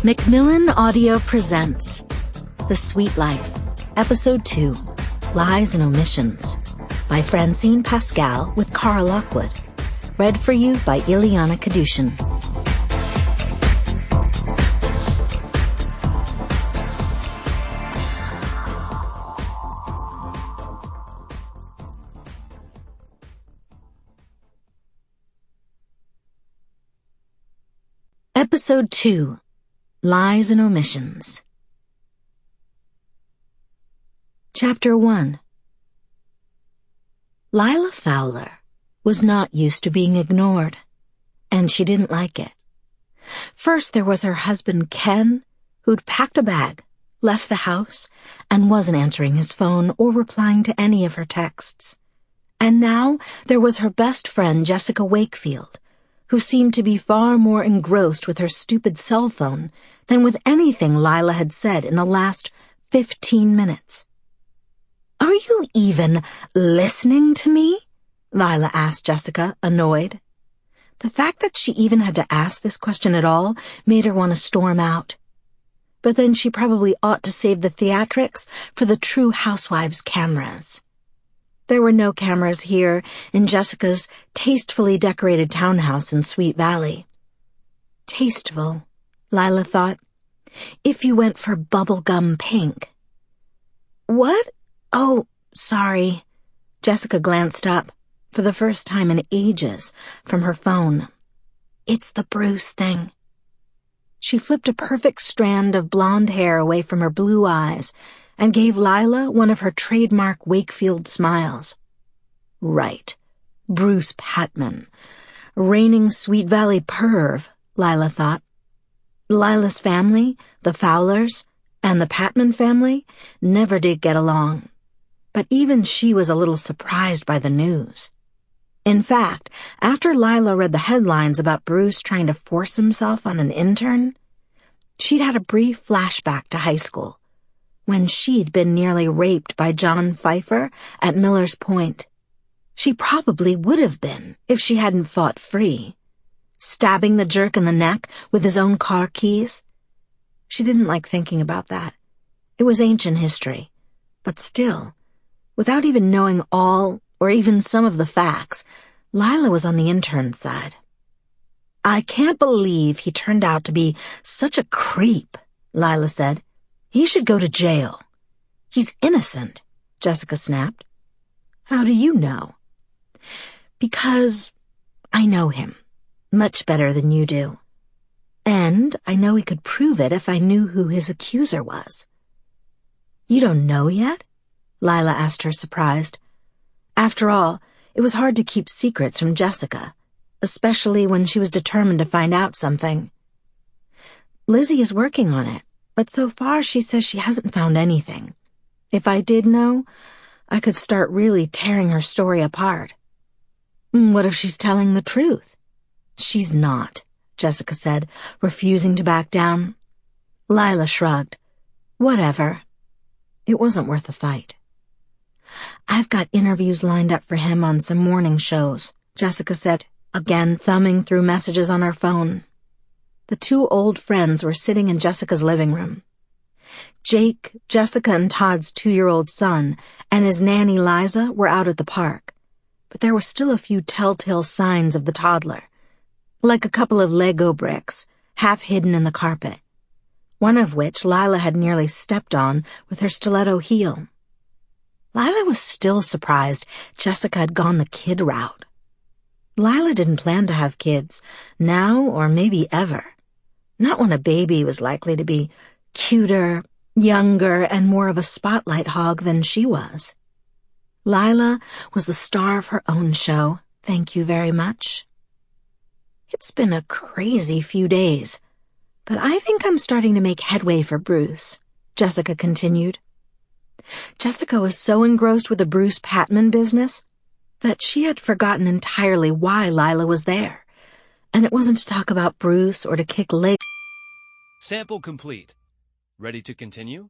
Macmillan Audio presents The Sweet Life, Episode 2, Lies and Omissions, by Francine Pascal with Cara Lockwood. Read for you by Ilyana Kadushin. Episode 2, Lies and Omissions. Chapter 1. Lila Fowler was not used to being ignored, and she didn't like it. First there was her husband Ken, who'd packed a bag, left the house, and wasn't answering his phone or replying to any of her texts. And now there was her best friend Jessica Wakefield, who seemed to be far more engrossed with her stupid cell phone than with anything Lila had said in the last 15 minutes. "Are you even listening to me?" Lila asked Jessica, annoyed. The fact that she even had to ask this question at all made her want to storm out. But then she probably ought to save the theatrics for the true housewives' cameras. There were no cameras here in Jessica's tastefully decorated townhouse in Sweet Valley. Tasteful, Lila thought, if you went for bubblegum pink. What? Oh, sorry. Jessica glanced up, for the first time in ages, from her phone. It's the Bruce thing. She flipped a perfect strand of blonde hair away from her blue eyes and gave Lila one of her trademark Wakefield smiles. Right. Bruce Patman. Reigning Sweet Valley perv, Lila thought. Lila's family, the Fowlers, and the Patman family never did get along. But even she was a little surprised by the news. In fact, after Lila read the headlines about Bruce trying to force himself on an intern, she'd had a brief flashback to high school, when she'd been nearly raped by John Pfeiffer at Miller's Point. She probably would have been if she hadn't fought free, stabbing the jerk in the neck with his own car keys. She didn't like thinking about that. It was ancient history. But still, without even knowing all or even some of the facts, Lila was on the intern's side. "I can't believe he turned out to be such a creep," Lila said. "He should go to jail." "He's innocent," Jessica snapped. "How do you know?" "Because I know him much better than you do. And I know he could prove it if I knew who his accuser was." "You don't know yet?" Lila asked her, surprised. After all, it was hard to keep secrets from Jessica, especially when she was determined to find out something. "Lizzie is working on it, but so far she says she hasn't found anything. If I did know, I could start really tearing her story apart." "What if she's telling the truth?" "She's not," Jessica said, refusing to back down. Lila shrugged. Whatever. It wasn't worth a fight. "I've got interviews lined up for him on some morning shows," Jessica said, again thumbing through messages on her phone. The two old friends were sitting in Jessica's living room. Jake, Jessica and Todd's 2-year-old son, and his nanny Liza were out at the park, but there were still a few telltale signs of the toddler, like a couple of Lego bricks, half hidden in the carpet, one of which Lila had nearly stepped on with her stiletto heel. Lila was still surprised Jessica had gone the kid route. Lila didn't plan to have kids, now or maybe ever. Not when a baby was likely to be cuter, younger, and more of a spotlight hog than she was. Lila was the star of her own show, thank you very much. "It's been a crazy few days, but I think I'm starting to make headway for Bruce," Jessica continued. Jessica was so engrossed with the Bruce Patman business that she had forgotten entirely why Lila was there, and it wasn't to talk about Bruce or to kick legs. Sample complete. Ready to continue?